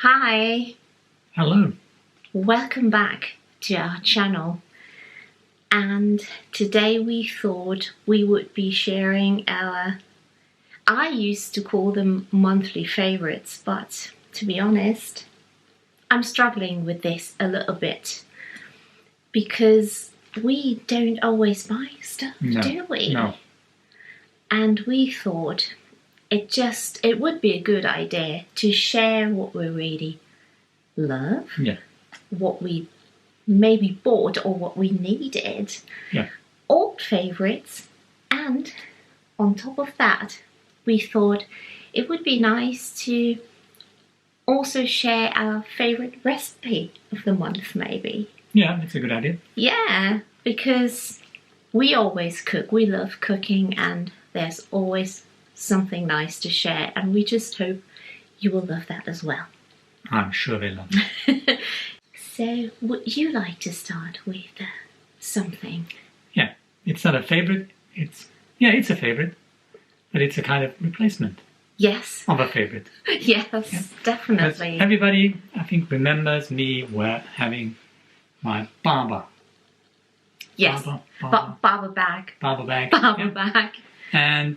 Hi, Hello. welcome back to our channel, and today we thought we would be sharing I used to call them monthly favorites, but to be honest, I'm struggling with this a little bit because we don't always buy stuff, do we? No. And we thought it would be a good idea to share what we really love, what we maybe bought or what we needed, old favourites, and on top of that we thought it would be nice to also share our favourite recipe of the month, maybe. Yeah, that's a good idea. Yeah, because we always cook, we love cooking, and there's always something nice to share, and we just hope you will love that as well. I'm sure they love it. So, would you like to start with something? Yeah, it's not a favourite. It's a favourite, but it's a kind of replacement. Yes. Of a favourite. Yes, definitely. But everybody, I think, remembers me having my barber. Yes. Barber bag. Barber bag. Barber bag. And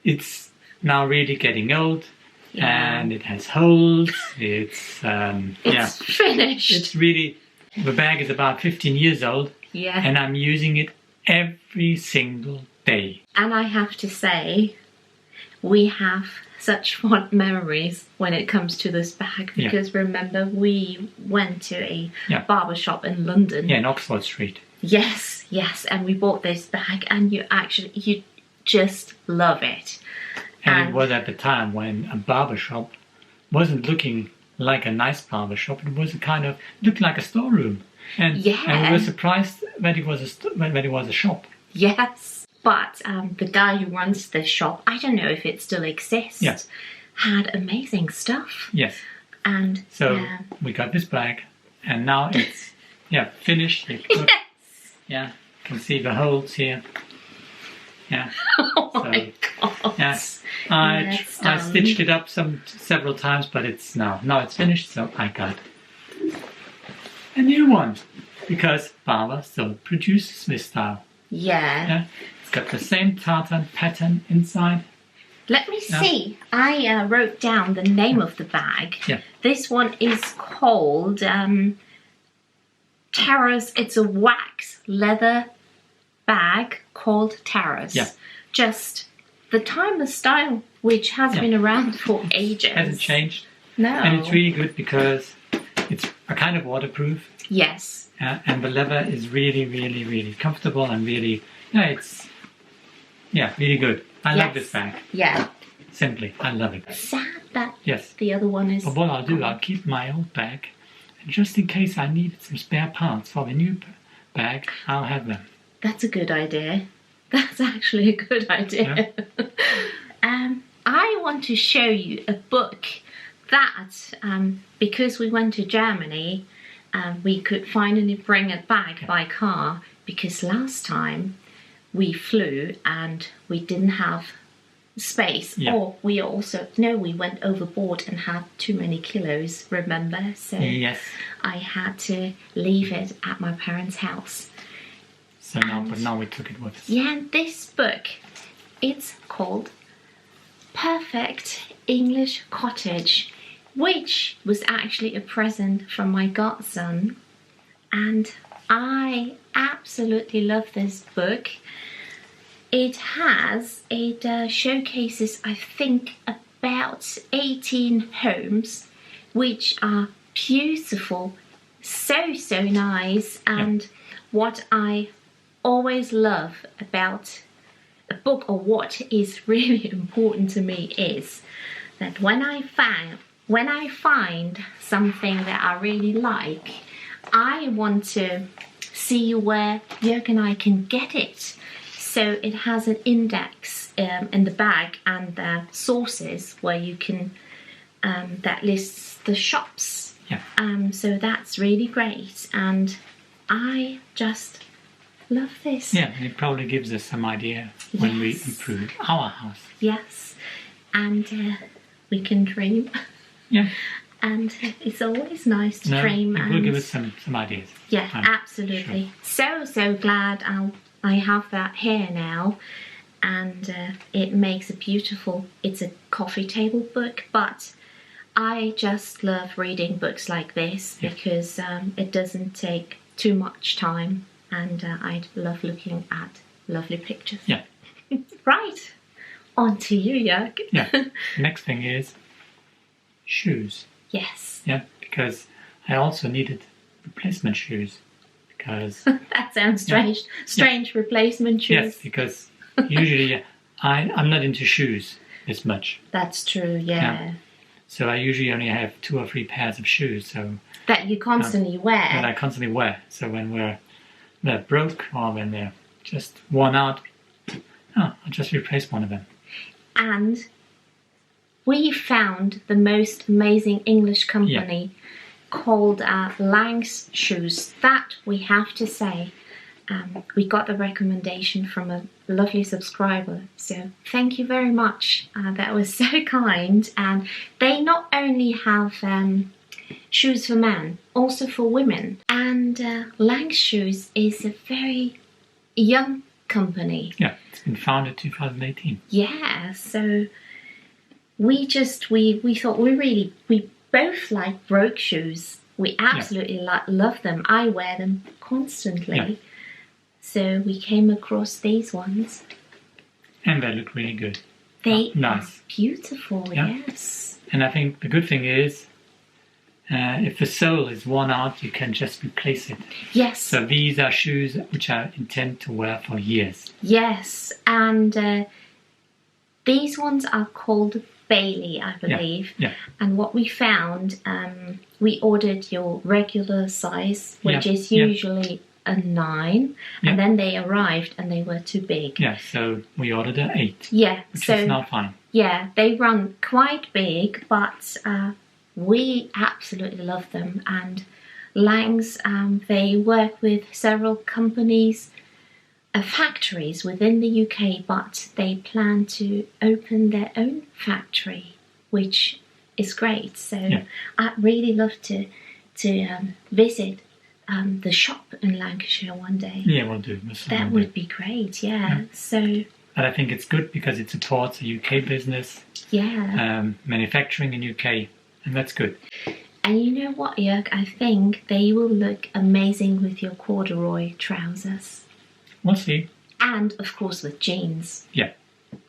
it's now really getting old. Yeah. And it has holes. It's finished. It's really, the bag is about 15 years old. Yeah. And I'm using it every single day. And I have to say, we have such fond memories when it comes to this bag, because remember we went to a barber shop in London. Yeah, in Oxford Street. Yes, and we bought this bag, and you just love it. And it was at the time when a barber shop wasn't looking like a nice barber shop. It was looked like a storeroom. And we were surprised that it was a shop. Yes, but the guy who runs this shop, I don't know if it still exists, had amazing stuff. Yes. And so we got this bag, and now it's finished. Yes. Yeah, you can see the holes here. Yeah. Oh my God. Yes. I stitched it up several times, but now it's finished, so I got a new one, because Barber still produces this style. Yeah. It's got the same tartan pattern inside. Let me see. I wrote down the name of the bag. Yeah. This one is called Terrace. It's a wax leather bag called Terrace. Yeah. Just the timeless style, which has been around for ages. Hasn't changed. No. And it's really good because it's a kind of waterproof. Yes. And the leather is really, really, really comfortable, and really, it's really good. I love this bag. Yeah. Simply, I love it. Sad that the other one is... But what I'll do, I'll keep my old bag, and just in case I needed some spare parts for the new bag, I'll have them. That's a good idea. That's actually a good idea. Yeah. I want to show you a book that, because we went to Germany, we could finally bring it back by car, because last time we flew and we didn't have space, or we went overboard and had too many kilos, remember? So I had to leave it at my parents' house. So now we took it with us. Yeah, and this book, it's called Perfect English Cottage, which was actually a present from my godson. And I absolutely love this book. It showcases, I think, about 18 homes, which are beautiful, so nice. And what I always love about a book, or what is really important to me, is that when I find something that I really like, I want to see where Jörg and I can get it. So it has an index in the bag, and the sources where you can that lists the shops. So that's really great, and I just love this. Yeah, and it probably gives us some idea when we improve our house. Yes, and we can dream. Yeah. and it's always nice to trim. It will give us some ideas. Yeah, absolutely. Sure. So glad I have that here now, and it makes a beautiful. It's a coffee table book, but I just love reading books like this because it doesn't take too much time, and I love looking at lovely pictures. Yeah. Right. On to you, Jörg. Yeah. Next thing is shoes. Yes. Yeah, because I also needed replacement shoes because that sounds strange. Strange replacement shoes. Yes, because usually I'm not into shoes this much. That's true. Yeah. So I usually only have 2 or 3 pairs of shoes. So that you constantly wear. That I constantly wear. So when they're broke or when they're just worn out, I'll just replace one of them. And we found the most amazing English company called Leeks Shoes. That we have to say, we got the recommendation from a lovely subscriber. So thank you very much. That was so kind. And they not only have shoes for men, also for women. And Leeks Shoes is a very young company. Yeah, it's been founded 2018. Yeah, so we thought we both like broke shoes. We absolutely love them. I wear them constantly. Yeah. So we came across these ones. And they look really good. They nice. Are beautiful, yes. And I think the good thing is, if the sole is worn out, you can just replace it. Yes. So these are shoes which I intend to wear for years. Yes, and these ones are called Bailey, I believe. Yeah. And what we found, we ordered your regular size, which is usually a 9, and then they arrived and they were too big. Yeah, so we ordered an 8. Yeah, which is now fine. Yeah, they run quite big, but we absolutely love them. And Langs, they work with several companies, factories within the UK, but they plan to open their own factory, which is great. So I'd really love to visit the shop in Lancashire one day. Yeah, we'll do. That would be great, yeah. So. But I think it's good because it supports a UK business. Yeah. Manufacturing in UK, and that's good. And you know what, Jörg? I think they will look amazing with your corduroy trousers. We'll see. And, of course, with jeans. Yeah.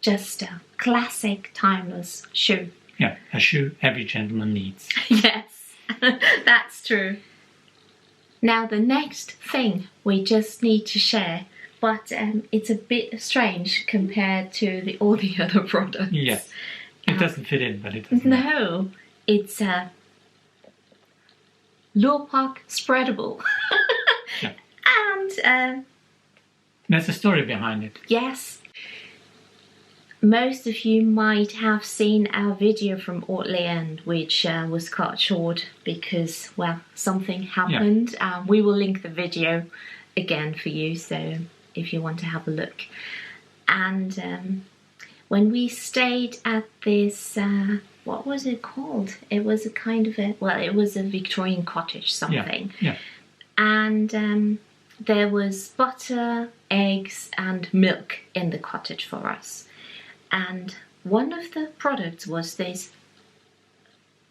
Just a classic, timeless shoe. Yeah, a shoe every gentleman needs. Yes, that's true. Now, the next thing we just need to share, but it's a bit strange compared to all the other products. Yes, it doesn't fit in, but it doesn't. No, it's a Lurpak Spreadable. Yeah. And there's a story behind it. Yes. Most of you might have seen our video from Audley End, which was cut short because, well, something happened. Yeah. We will link the video again for you, so if you want to have a look. And when we stayed at this, what was it called? It was a kind of it was a Victorian cottage something. Yeah. And there was butter, eggs and milk in the cottage for us. And one of the products was this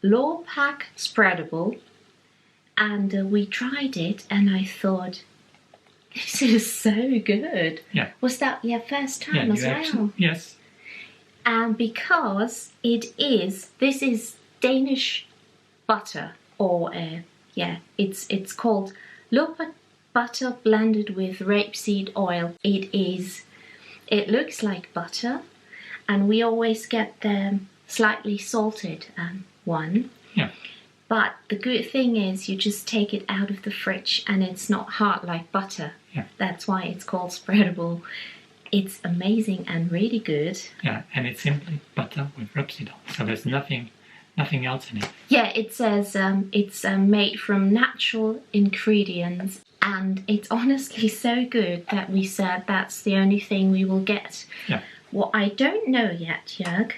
Lurpak Spreadable, and we tried it and I thought, this is so good. Yeah. Was that your first time as well? Actually, yes. And because this is Danish butter, or it's called Lurpak butter blended with rapeseed oil. It looks like butter. And we always get the slightly salted one. Yeah. But the good thing is you just take it out of the fridge and it's not hard like butter. Yeah. That's why it's called Spreadable. It's amazing and really good. Yeah, and it's simply butter with rapeseed oil. So there's nothing else in it. Yeah, it says it's made from natural ingredients. And it's honestly so good that we said that's the only thing we will get. Yeah. What I don't know yet, Jörg,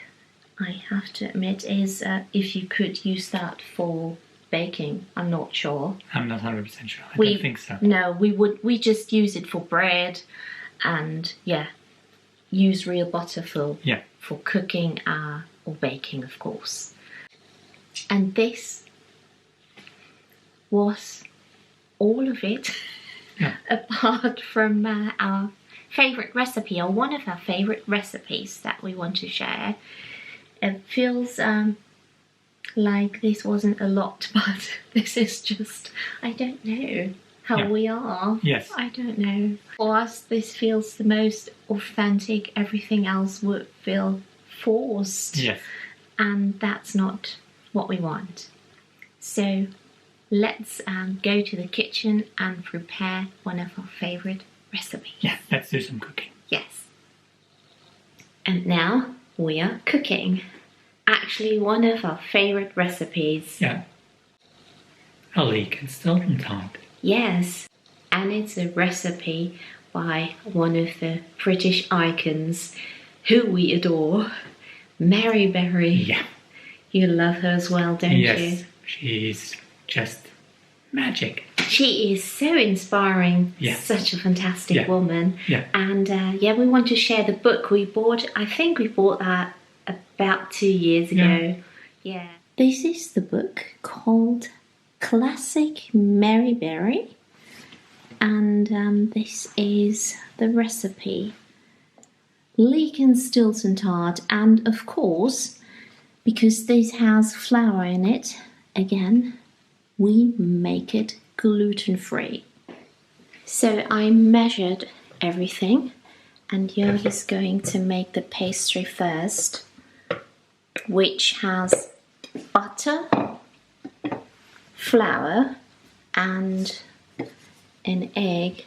I have to admit, is if you could use that for baking. I'm not sure. I'm not 100% sure. I don't think so. No, we just use it for bread, and yeah, use real butter for cooking or baking, of course. And this was all of it, apart from our favourite recipe, or one of our favourite recipes that we want to share. It feels like this wasn't a lot, but this is just, I don't know how we are. Yes. I don't know. For us, this feels the most authentic. Everything else would feel forced. Yes. And that's not what we want. So let's go to the kitchen and prepare one of our favourite recipes. Yeah, let's do some cooking. Yes. And now we are cooking. Actually, one of our favourite recipes. Yeah. A Leek Stilton tart. Yes. And it's a recipe by one of the British icons who we adore, Mary Berry. Yeah. You love her as well, don't you? Yes. She's just magic. She is so inspiring. Yeah. Such a fantastic woman. Yeah. And we want to share the book we bought. I think we bought that about 2 years ago. Yeah. This is the book called Classic Mary Berry. And this is the recipe. Leek Stilton tart. And of course, because this has flour in it, again, we make it gluten-free. So I measured everything, and Joerg is going to make the pastry first, which has butter, flour, and an egg,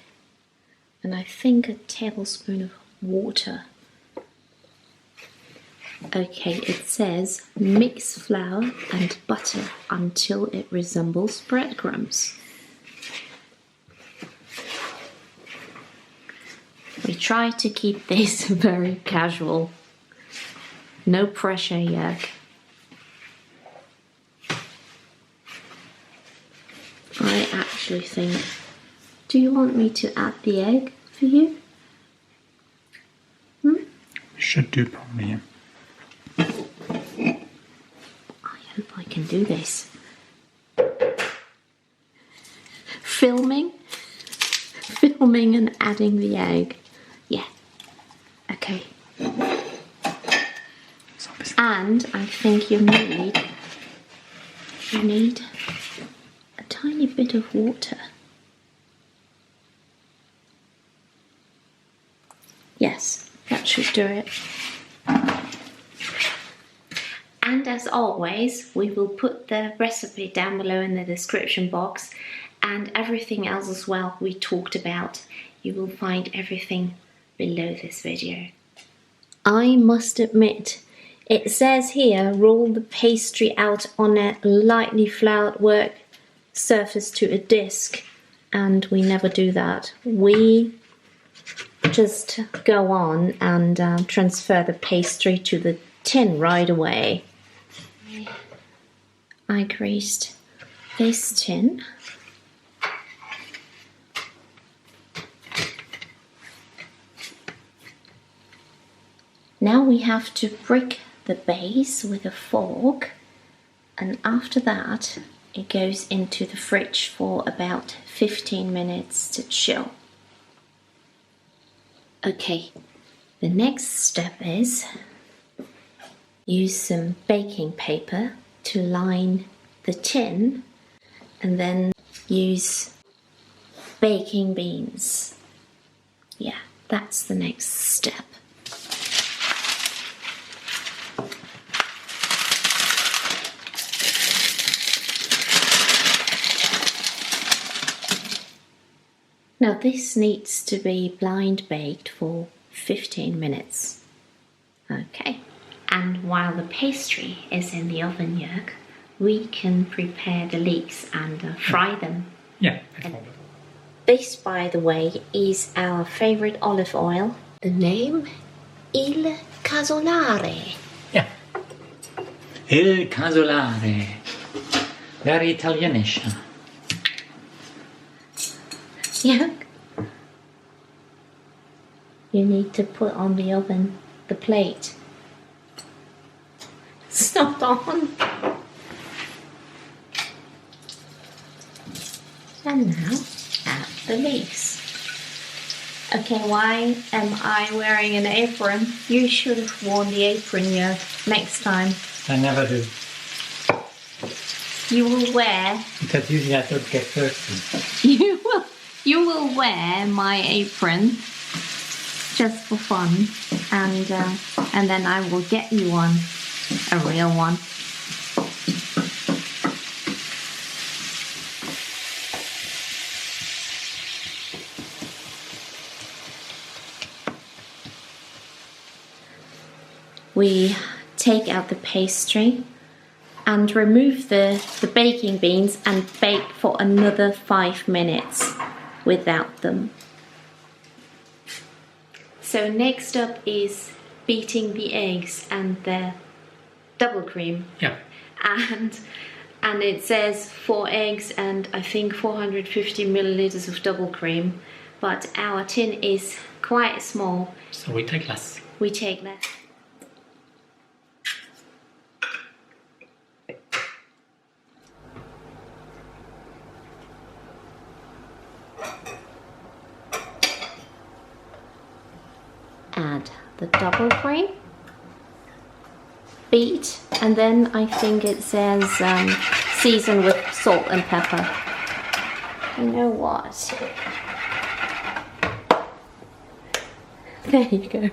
and I think a tablespoon of water. Okay, it says mix flour and butter until it resembles breadcrumbs. We try to keep this very casual. No pressure yet. I actually think... Do you want me to add the egg for you? Should do probably, yeah. I hope I can do this. Filming and adding the egg. Yeah. Okay. And I think you need a tiny bit of water. Yes, that should do it. And as always, we will put the recipe down below in the description box, and everything else as well we talked about. You will find everything below this video. I must admit, it says here, roll the pastry out on a lightly floured work surface to a disc, and we never do that. We just go on and transfer the pastry to the tin right away. I greased this tin. Now we have to prick the base with a fork, and after that it goes into the fridge for about 15 minutes to chill. Okay, the next step is use some baking paper to line the tin, and then use baking beans. Yeah, that's the next step. Now this needs to be blind baked for 15 minutes. Okay, and while the pastry is in the oven, Joerg, we can prepare the leeks and fry them. Yeah. This, by the way, is our favourite olive oil. The name Il Casolare. Yeah. Il casolare. Very Italianish. Yeah. You need to put on the oven the plate. It's not on. And now add the leeks. Okay, why am I wearing an apron? You should have worn the apron here next time. I never do. You will wear. Because usually I don't get thirsty. You will wear my apron just for fun, and then I will get you one, a real one. We take out the pastry and remove the baking beans and bake for another 5 minutes without them. So next up is beating the eggs and the double cream. Yeah. And it says 4 eggs and I think 450 milliliters of double cream, but our tin is quite small. So we take less. We take less. Add the double cream, beat, and then I think it says season with salt and pepper. You know what? There you go.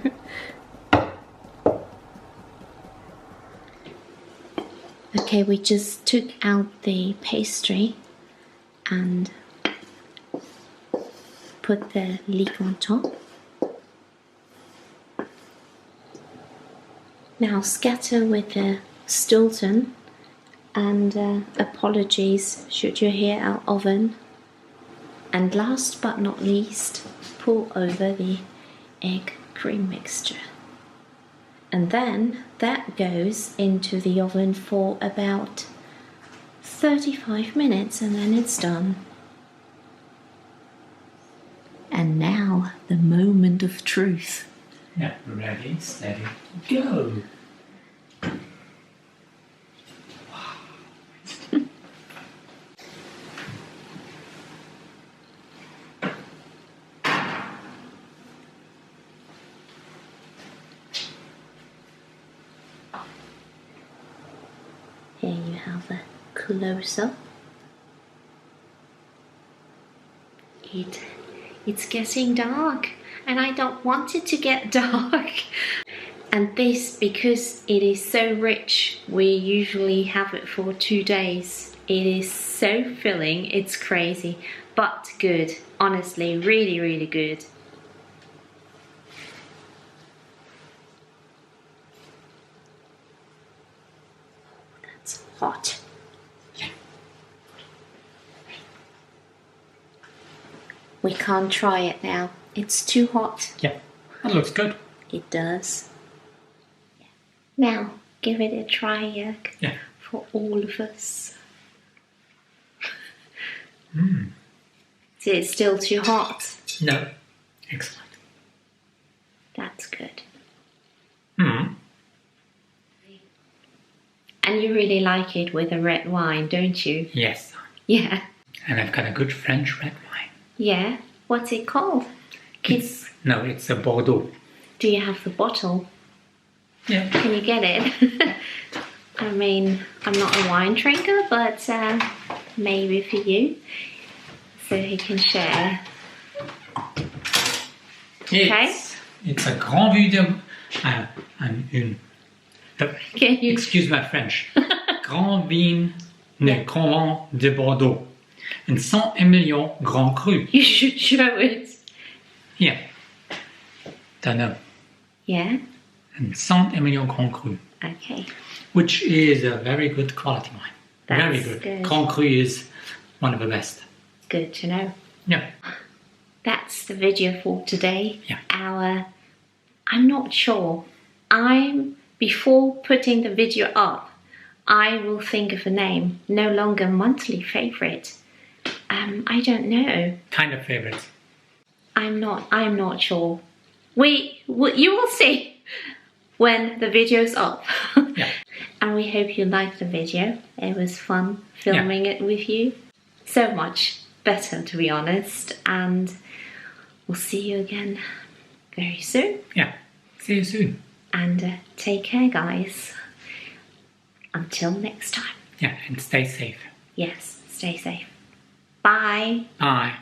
Okay, we just took out the pastry and put the leek on top. Now scatter with the Stilton, and apologies should you hear our oven. And last but not least, pour over the egg cream mixture. And then that goes into the oven for about 35 minutes and then it's done. And now the moment of truth. Yeah, ready, steady, go! Here you have a close-up. It's getting dark and I don't want it to get dark. And this, because it is so rich, we usually have it for 2 days. It is so filling, it's crazy, but good. Honestly, really, really good. That's hot. We can't try it now. It's too hot. Yeah, that looks good. It does. Yeah. Now, give it a try, Jörg. Yeah. For all of us. Is it still too hot? No. Excellent. That's good. Mm. And you really like it with a red wine, don't you? Yes. Yeah. And I've got a good French red wine. Yeah. What's it called? No, it's a Bordeaux. Do you have the bottle? Yeah. Can you get it? I mean, I'm not a wine drinker, but maybe for you. So he can share. Okay. It's a Grand Vue de... excuse my French. Grand Vin... Yeah. Grand Vin de Bordeaux. And 100 millions Grand Cru. You should show it. Yeah. Don't know. Yeah? And 100 millions Grand Cru. Okay. Which is a very good quality wine. That's very good. Good. Grand Cru is one of the best. Good to know. Yeah. That's the video for today. Yeah. I'm not sure. Before putting the video up, I will think of a name. No longer monthly favourite. I don't know. Kind of favourite. I'm not sure. You will see when the video's up. Yeah. And we hope you liked the video. It was fun filming it with you. So much better, to be honest. And we'll see you again very soon. Yeah. See you soon. And take care, guys. Until next time. Yeah, and stay safe. Yes, stay safe. Bye. Bye.